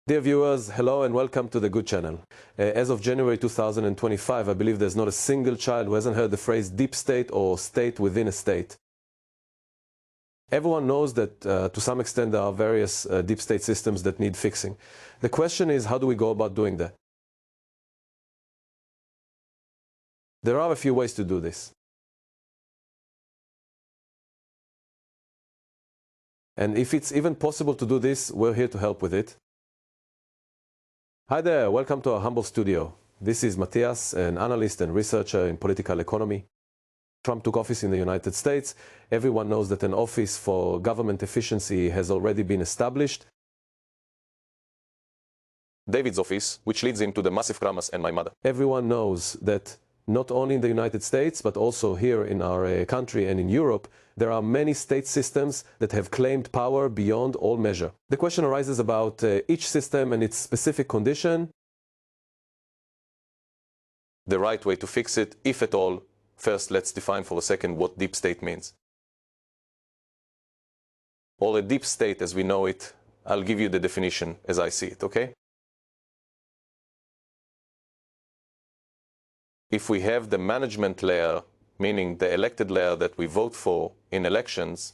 Dear viewers, hello and welcome to the Good Channel. As of January 2025, I believe there's not a single child who hasn't heard the phrase deep state or state within a state. Everyone knows that to some extent there are various deep state systems that need fixing. The question is, how do we go about doing that? There are a few ways to do this. And if it's even possible to do this, we're here to help with it. Hi there, welcome to our humble studio. This is Attias, an analyst and researcher in political economy. Trump took office in the United States. Everyone knows that an office for government efficiency has already been established. David's office, which leads into the massive dramas and my mother. Everyone knows that not only in the United States, but also here in our country and in Europe, there are many state systems that have claimed power beyond all measure. The question arises about each system and its specific condition. The right way to fix it, if at all. First, let's define for a second what deep state means. Or a deep state as we know it, I'll give you the definition as I see it, okay? If we have the management layer, meaning the elected layer that we vote for in elections,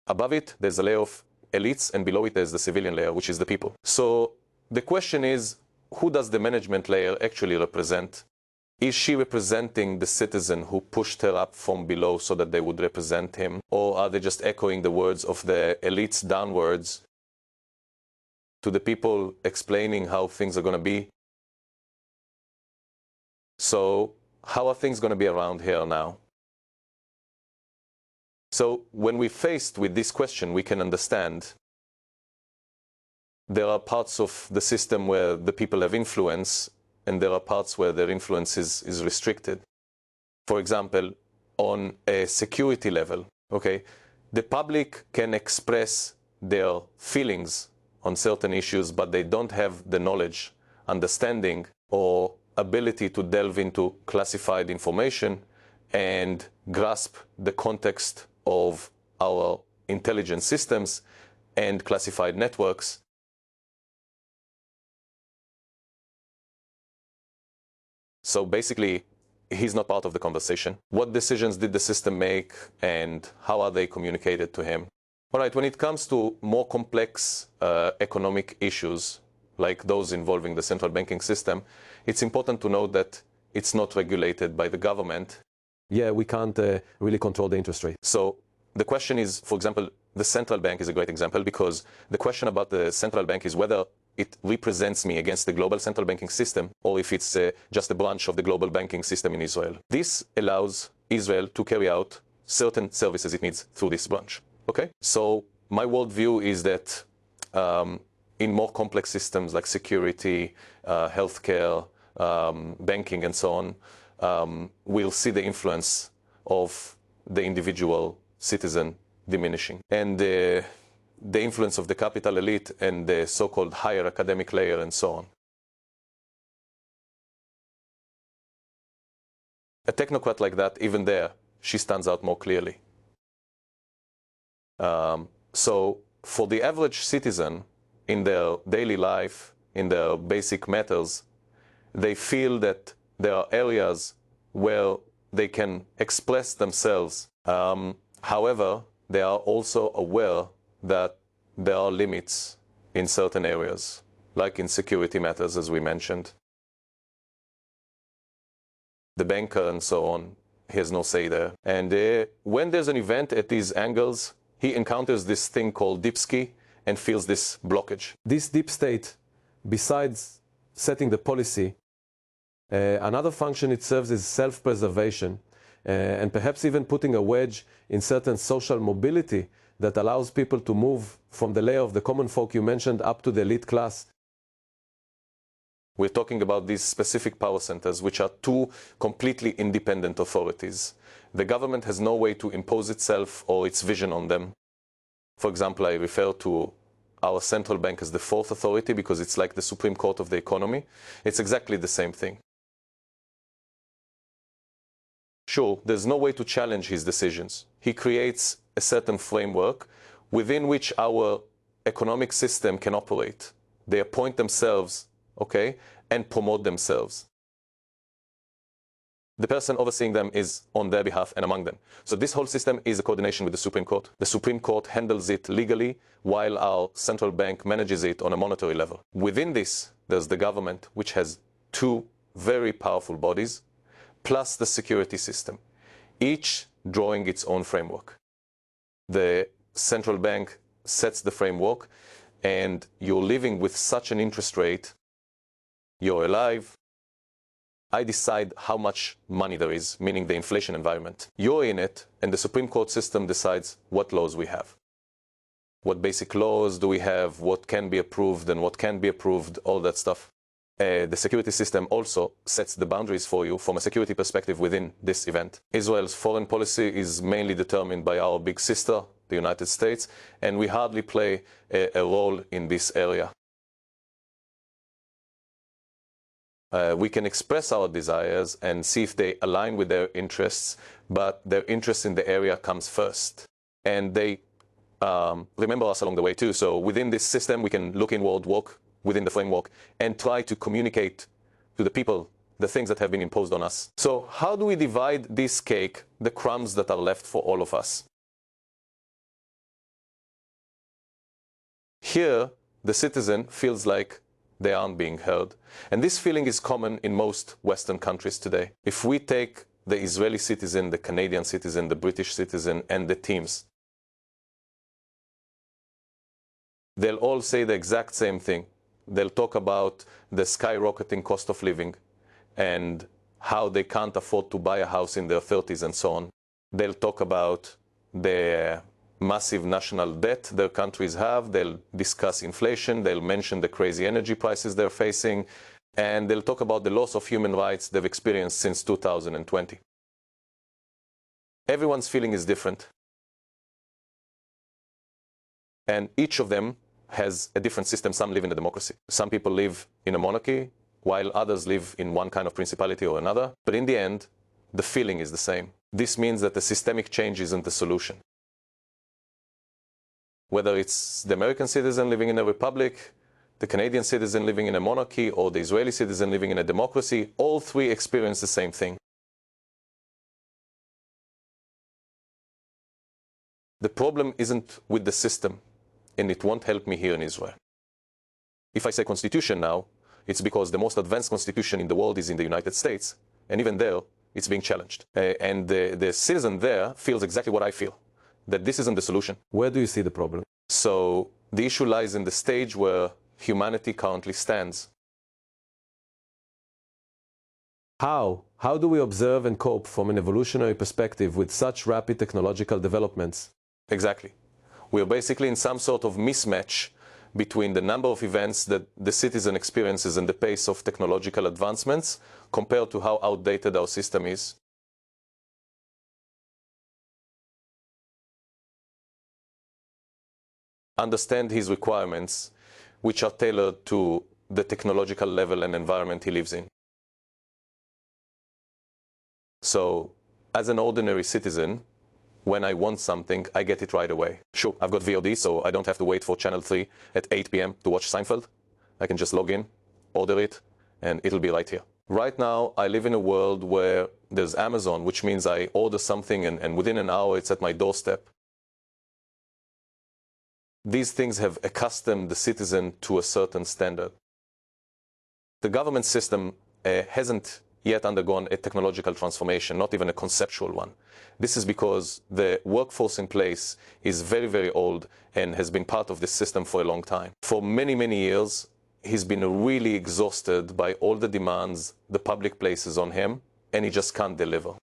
above it there's a layer of elites and below it there's the civilian layer, which is the people. So the question is, who does the management layer actually represent? Is she representing the citizen who pushed her up from below so that they would represent him? Or are they just echoing the words of the elites downwards to the people explaining how things are going to be? So how are things going to be around here now? So when we're faced with this question, we can understand there are parts of the system where the people have influence, and there are parts where their influence is restricted. For example, on a security level, okay, the public can express their feelings on certain issues, but they don't have the knowledge, understanding, or ability to delve into classified information and grasp the context of our intelligence systems and classified networks. So basically, he's not part of the conversation. What decisions did the system make and how are they communicated to him? All right, when it comes to more complex economic issues, like those involving the central banking system, it's important to note that it's not regulated by the government. Yeah, we can't really control the interest rate. So the question is, for example, the central bank is a great example, because the question about the central bank is whether it represents me against the global central banking system, or if it's just a branch of the global banking system in Israel. This allows Israel to carry out certain services it needs through this branch. Okay? So my worldview is that in more complex systems like security, healthcare, banking, and so on, we'll see the influence of the individual citizen diminishing. And the influence of the capital elite and the so-called higher academic layer and so on. A technocrat like that, even there, she stands out more clearly. So for the average citizen, in their daily life, in their basic matters, they feel that there are areas where they can express themselves. However, they are also aware that there are limits in certain areas, like in security matters, as we mentioned. The banker and so on, he has no say there. And when there's an event at these angles, he encounters this thing called dipski and feels this blockage. This deep state, besides setting the policy, another function it serves is self-preservation, and perhaps even putting a wedge in certain social mobility that allows people to move from the layer of the common folk you mentioned up to the elite class. We're talking about these specific power centers, which are two completely independent authorities. The government has no way to impose itself or its vision on them. For example, I refer to our central bank as the fourth authority because it's like the Supreme Court of the economy. It's exactly the same thing. Sure, there's no way to challenge his decisions. He creates a certain framework within which our economic system can operate. They appoint themselves, okay, and promote themselves. The person overseeing them is on their behalf and among them. So this whole system is a coordination with the Supreme Court. The Supreme Court handles it legally while our central bank manages it on a monetary level. Within this, there's the government, which has two very powerful bodies, plus the security system, each drawing its own framework. The central bank sets the framework, and you're living with such an interest rate, you're alive. I decide how much money there is, meaning the inflation environment. You're in it, and the Supreme Court system decides what laws we have. What basic laws do we have, what can be approved and what can't be approved, all that stuff. The security system also sets the boundaries for you from a security perspective within this event. Israel's foreign policy is mainly determined by our big sister, the United States, and we hardly play a role in this area. We can express our desires and see if they align with their interests, but their interest in the area comes first. And they remember us along the way too. So within this system, we can look inward, walk within the framework, and try to communicate to the people the things that have been imposed on us. So how do we divide this cake, the crumbs that are left for all of us? Here, the citizen feels like they aren't being heard. And this feeling is common in most Western countries today. If we take the Israeli citizen, the Canadian citizen, the British citizen, and the teams, they'll all say the exact same thing. They'll talk about the skyrocketing cost of living and how they can't afford to buy a house in their 30s and so on. They'll talk about the massive national debt their countries have. They'll discuss inflation. They'll mention the crazy energy prices they're facing. And they'll talk about the loss of human rights they've experienced since 2020. Everyone's feeling is different. And each of them has a different system. Some live in a democracy. Some people live in a monarchy, while others live in one kind of principality or another. But in the end, the feeling is the same. This means that the systemic change isn't the solution. Whether it's the American citizen living in a republic, the Canadian citizen living in a monarchy, or the Israeli citizen living in a democracy, all three experience the same thing. The problem isn't with the system, and it won't help me here in Israel. If I say constitution now, it's because the most advanced constitution in the world is in the United States, and even there, it's being challenged. And the citizen there feels exactly what I feel, that this isn't the solution. Where do you see the problem? So the issue lies in the stage where humanity currently stands. How? How do we observe and cope from an evolutionary perspective with such rapid technological developments? Exactly. We're basically in some sort of mismatch between the number of events that the citizen experiences and the pace of technological advancements compared to how outdated our system is. Understand his requirements, which are tailored to the technological level and environment he lives in. So, as an ordinary citizen, when I want something, I get it right away. Sure, I've got VOD, so I don't have to wait for Channel 3 at 8 p.m. to watch Seinfeld. I can just log in, order it, and it'll be right here. Right now, I live in a world where there's Amazon, which means I order something and within an hour it's at my doorstep. These things have accustomed the citizen to a certain standard. The government system hasn't yet undergone a technological transformation, not even a conceptual one. This is because the workforce in place is very, very old and has been part of this system for a long time. For many, many years, he's been really exhausted by all the demands the public places on him, and he just can't deliver.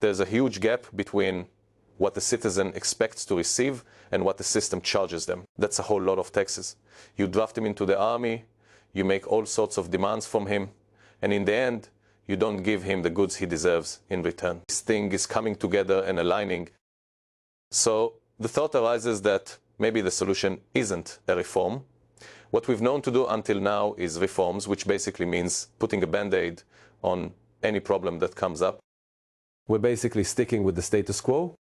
There's a huge gap between what the citizen expects to receive and what the system charges them. That's a whole lot of taxes. You draft him into the army, you make all sorts of demands from him, and in the end, you don't give him the goods he deserves in return. This thing is coming together and aligning. So the thought arises that maybe the solution isn't a reform. What we've known to do until now is reforms, which basically means putting a band-aid on any problem that comes up. We're basically sticking with the status quo.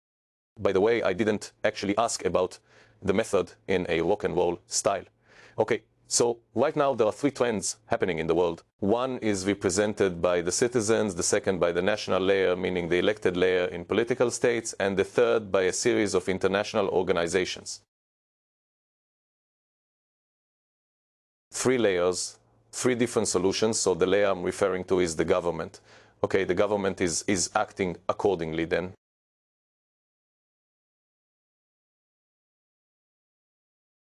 By the way, I didn't actually ask about the method in a rock and roll style. Okay, so right now there are three trends happening in the world. One is represented by the citizens, the second by the national layer, meaning the elected layer in political states, and the third by a series of international organizations. Three layers, three different solutions. So the layer I'm referring to is the government. Okay, the government is acting accordingly then.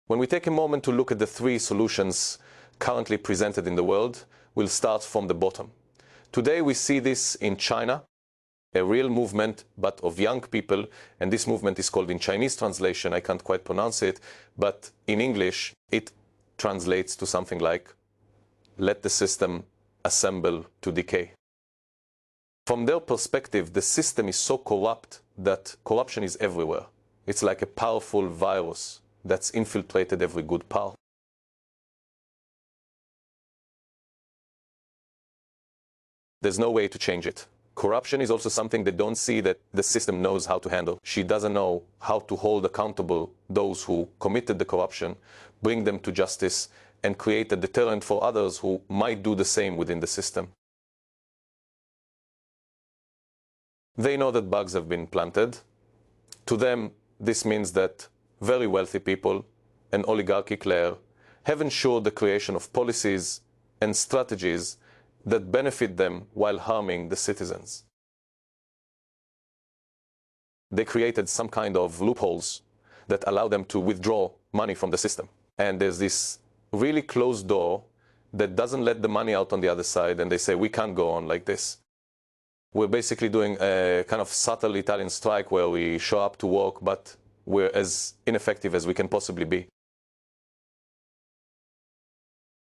When we take a moment to look at the three solutions currently presented in the world, we'll start from the bottom. Today we see this in China, a real movement, but of young people, and this movement is called in Chinese translation, I can't quite pronounce it, but in English it translates to something like, let the system assemble to decay. From their perspective, the system is so corrupt that corruption is everywhere. It's like a powerful virus that's infiltrated every good part. There's no way to change it. Corruption is also something they don't see that the system knows how to handle. She doesn't know how to hold accountable those who committed the corruption, bring them to justice, and create a deterrent for others who might do the same within the system. They know that bugs have been planted. To them, this means that very wealthy people, an oligarchic layer, have ensured the creation of policies and strategies that benefit them while harming the citizens. They created some kind of loopholes that allow them to withdraw money from the system. And there's this really closed door that doesn't let the money out on the other side, and they say, we can't go on like this. We're basically doing a kind of subtle Italian strike where we show up to work, but we're as ineffective as we can possibly be.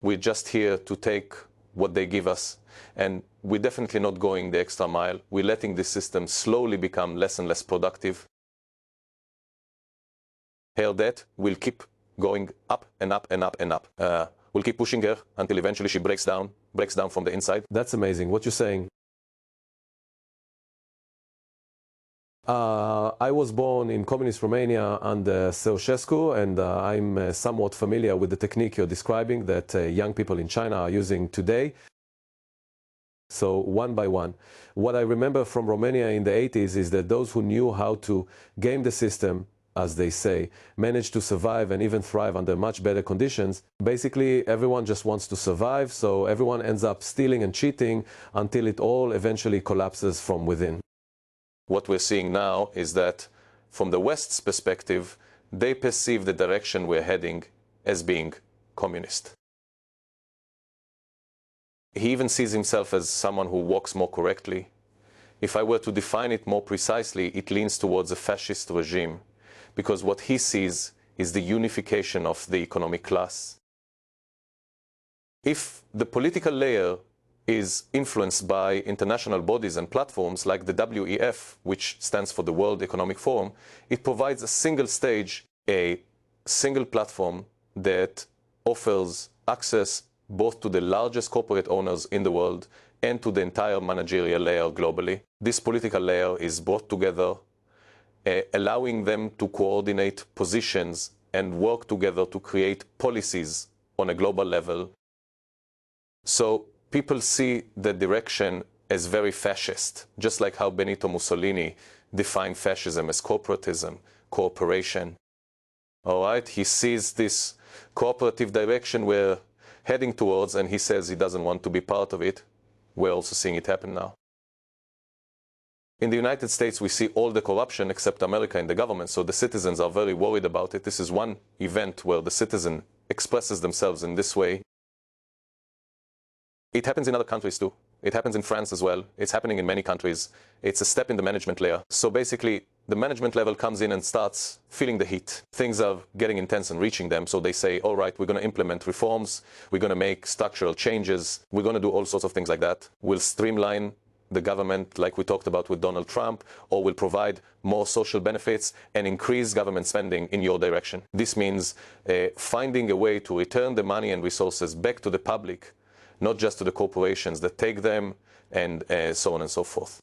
We're just here to take what they give us, and we're definitely not going the extra mile. We're letting the system slowly become less and less productive. Her debt will keep going up and up and up and up. We'll keep pushing her until eventually she breaks down from the inside. That's amazing. What you're saying. I was born in communist Romania under Ceausescu, and I'm somewhat familiar with the technique you're describing that young people in China are using today. So one by one. What I remember from Romania in the 80s is that those who knew how to game the system, as they say, managed to survive and even thrive under much better conditions. Basically, everyone just wants to survive, so everyone ends up stealing and cheating until it all eventually collapses from within. What we're seeing now is that from the West's perspective, they perceive the direction we're heading as being communist. He even sees himself as someone who walks more correctly. If I were to define it more precisely, it leans towards a fascist regime, because what he sees is the unification of the economic class. If the political layer is influenced by international bodies and platforms like the WEF, which stands for the World Economic Forum, it provides a single stage, a single platform that offers access both to the largest corporate owners in the world and to the entire managerial layer globally. This political layer is brought together, allowing them to coordinate positions and work together to create policies on a global level. So people see the direction as very fascist, just like how Benito Mussolini defined fascism as corporatism, cooperation. All right, he sees this cooperative direction we're heading towards, and he says he doesn't want to be part of it. We're also seeing it happen now. In the United States, we see all the corruption except America in the government, so the citizens are very worried about it. This is one event where the citizen expresses themselves in this way. It happens in other countries too. It happens in France as well. It's happening in many countries. It's a step in the management layer. So basically, the management level comes in and starts feeling the heat. Things are getting intense and reaching them, so they say, all right, we're going to implement reforms, we're going to make structural changes, we're going to do all sorts of things like that. We'll streamline the government like we talked about with Donald Trump, or we'll provide more social benefits and increase government spending in your direction. This means finding a way to return the money and resources back to the public, not just to the corporations that take them, and so on and so forth.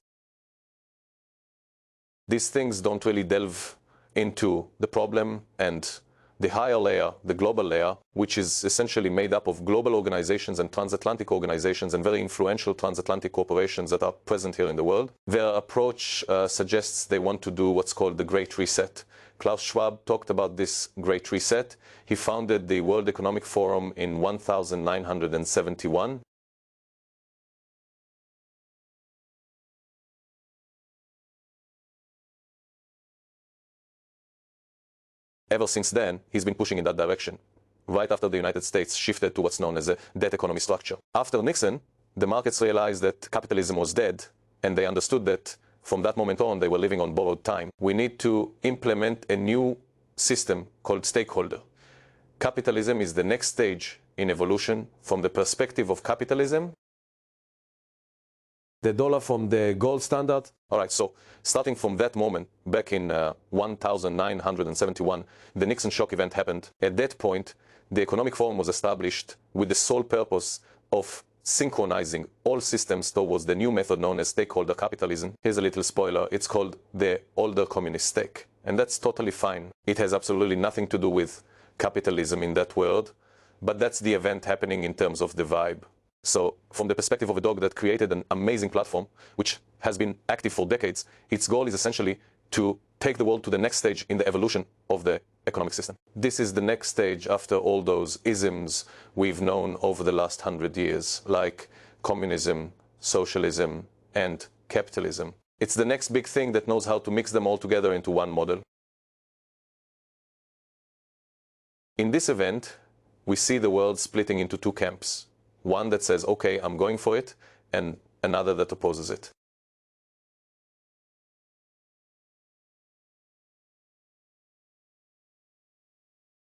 These things don't really delve into the problem and the higher layer, the global layer, which is essentially made up of global organizations and transatlantic organizations and very influential transatlantic corporations that are present here in the world. Their approach suggests they want to do what's called the Great Reset. Klaus Schwab talked about this Great Reset. He founded the World Economic Forum in 1971. Ever since then, he's been pushing in that direction, right after the United States shifted to what's known as a debt economy structure. After Nixon, the markets realized that capitalism was dead, and they understood that from that moment on, they were living on borrowed time. We need to implement a new system called stakeholder. Capitalism is the next stage in evolution from the perspective of capitalism. The dollar from the gold standard? All right, so starting from that moment, back in 1971, the Nixon shock event happened. At that point, the Economic Forum was established with the sole purpose of synchronizing all systems towards the new method known as stakeholder capitalism. Here's a little spoiler. It's called the older communist stake. And that's totally fine. It has absolutely nothing to do with capitalism in that word, but that's the event happening in terms of the vibe. So from the perspective of a dog that created an amazing platform, which has been active for decades, its goal is essentially to take the world to the next stage in the evolution of the economic system. This is the next stage after all those isms we've known over the last 100 years, like communism, socialism, and capitalism. It's the next big thing that knows how to mix them all together into one model. In this event, we see the world splitting into two camps. One that says, okay, I'm going for it, and another that opposes it.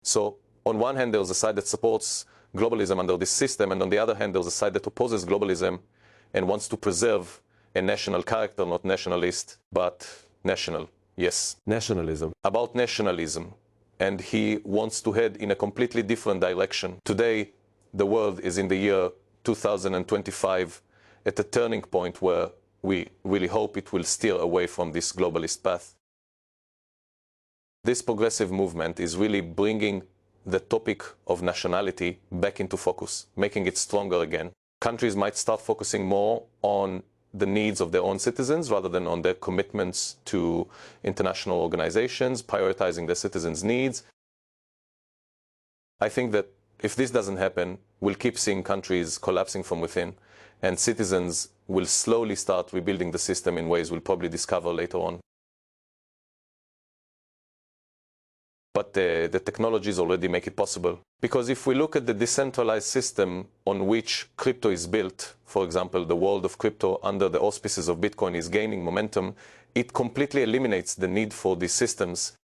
So on one hand, there's a side that supports globalism under this system, and on the other hand, there's a side that opposes globalism and wants to preserve a national character, not nationalist, but national. Yes. Nationalism. About nationalism. And he wants to head in a completely different direction. Today, the world is in the year 2025 at a turning point where we really hope it will steer away from this globalist path. This progressive movement is really bringing the topic of nationality back into focus, making it stronger again. Countries might start focusing more on the needs of their own citizens rather than on their commitments to international organizations, prioritizing their citizens' needs. I think that if this doesn't happen, we'll keep seeing countries collapsing from within, and citizens will slowly start rebuilding the system in ways we'll probably discover later on. But the technologies already make it possible. Because if we look at the decentralized system on which crypto is built, for example, the world of crypto under the auspices of Bitcoin is gaining momentum, it completely eliminates the need for these systems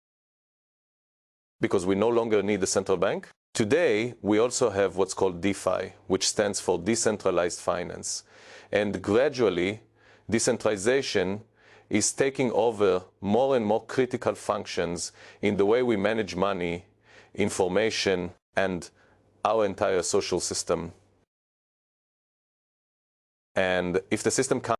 because we no longer need a central bank. Today, we also have what's called DeFi, which stands for decentralized finance. And gradually, decentralization is taking over more and more critical functions in the way we manage money, information, and our entire social system. And if the system can't